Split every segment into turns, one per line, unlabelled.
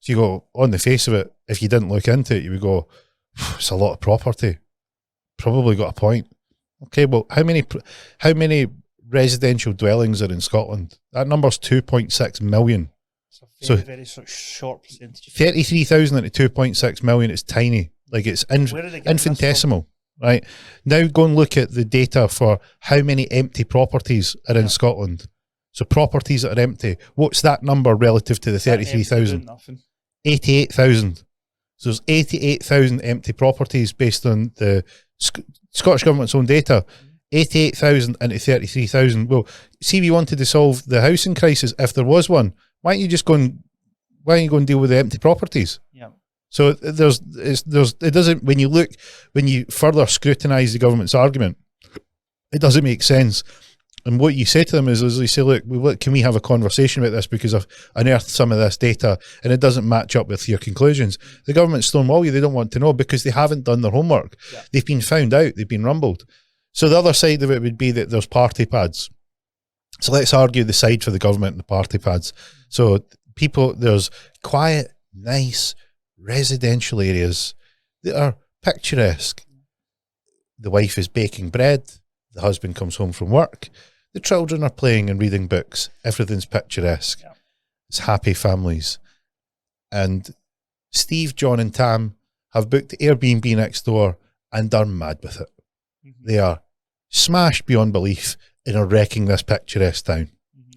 So you go, on the face of it, if you didn't look into it, you would go, it's a lot of property. Probably got a point. Okay, well, how many residential dwellings are in Scotland? That number's 2.6 million.
It's a very sort of short percentage.
33,000 into 2.6 million is tiny. Like, it's infinitesimal. Right, now go and look at the data for how many empty properties are in Scotland. So properties that are empty, what's that number relative to the 33,000? 88,000. So there's 88,000 empty properties based on the Scottish Government's own data. 88,000 into 33,000. Well, see, if you wanted to solve the housing crisis, if there was one, why don't you just go and deal with the empty properties?
Yeah.
So it doesn't, when you further scrutinise the government's argument, it doesn't make sense. And what you say to them is you say, look, can we have a conversation about this, because I've unearthed some of this data and it doesn't match up with your conclusions. The government stonewall you, they don't want to know because they haven't done their homework. Yeah. They've been found out, they've been rumbled. So the other side of it would be that there's party pads. So let's argue the side for the government and the party pads. So there's quiet, nice, residential areas that are picturesque. The wife is baking bread, the husband comes home from work, the children are playing and reading books, everything's picturesque. Yeah. It's happy families. And Steve, John and Tam have booked Airbnb next door and are mad with it. Mm-hmm. They are smashed beyond belief and are wrecking this picturesque town,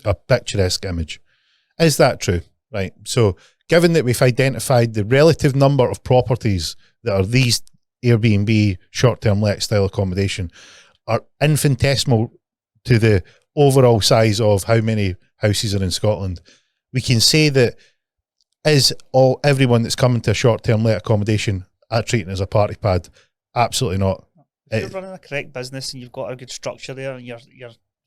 a picturesque image. Is that true? Right. So given that we've identified the relative number of properties that are these Airbnb short-term let style accommodation are infinitesimal to the overall size of how many houses are in Scotland, we can say that everyone that's coming to a short-term let accommodation are treating as a party pad? Absolutely not.
If you're running a correct business and you've got a good structure there and you're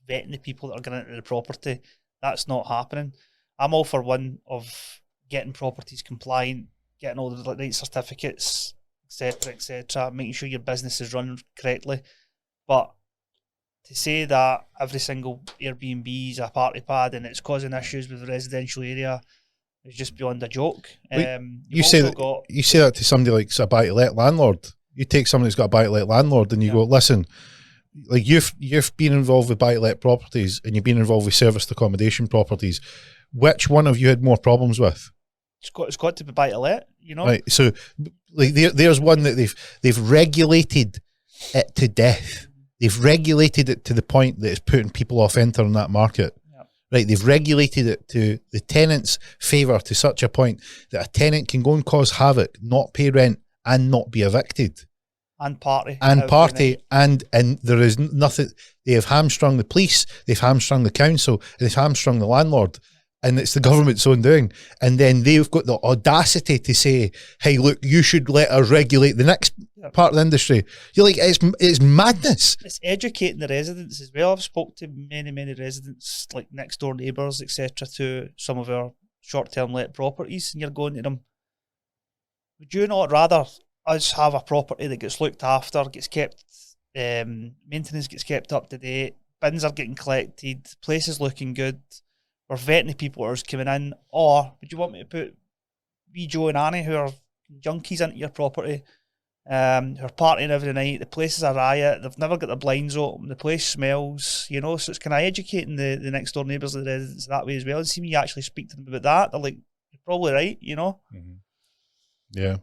vetting the people that are going into the property, that's not happening. I'm all for one of getting properties compliant, getting all the right certificates, etc., making sure your business is run correctly. But to say that every single Airbnb is a party pad and it's causing issues with the residential area is just beyond a joke.
You say that to somebody like a buy-to-let landlord. You take somebody who's got a buy-to-let landlord and you go, listen, like you've been involved with buy-to-let properties and you've been involved with serviced accommodation properties. Which one of you had more problems with?
It's got to be buy-to-let, you know.
Right. So, like, there's one that they've regulated it to death. They've regulated it to the point that it's putting people off entering that market. Yep. Right. They've regulated it to the tenant's favour to such a point that a tenant can go and cause havoc, not pay rent, and not be evicted. And there is nothing. They have hamstrung the police, they've hamstrung the council, and they've hamstrung the landlord. And it's the government's own doing. And then they've got the audacity to say, hey, look, you should let us regulate the next part of the industry. You're like, it's madness.
It's educating the residents as well. I've spoke to many residents, like next door neighbours, etc., to some of our short-term let properties, and you're going to them, would you not rather us have a property that gets looked after, gets kept, maintenance gets kept up to date, bins are getting collected, place is looking good, we're vetting the people who are coming in, or would you want me to put wee Joe and Annie who are junkies into your property, who are partying every night, the place is a riot, they've never got the blinds open, the place smells, you know, so it's kind of educating the next door neighbours and the residents that way as well. And see when you actually speak to them about that, they're like, you're probably right, you know.
Mm-hmm. Yeah.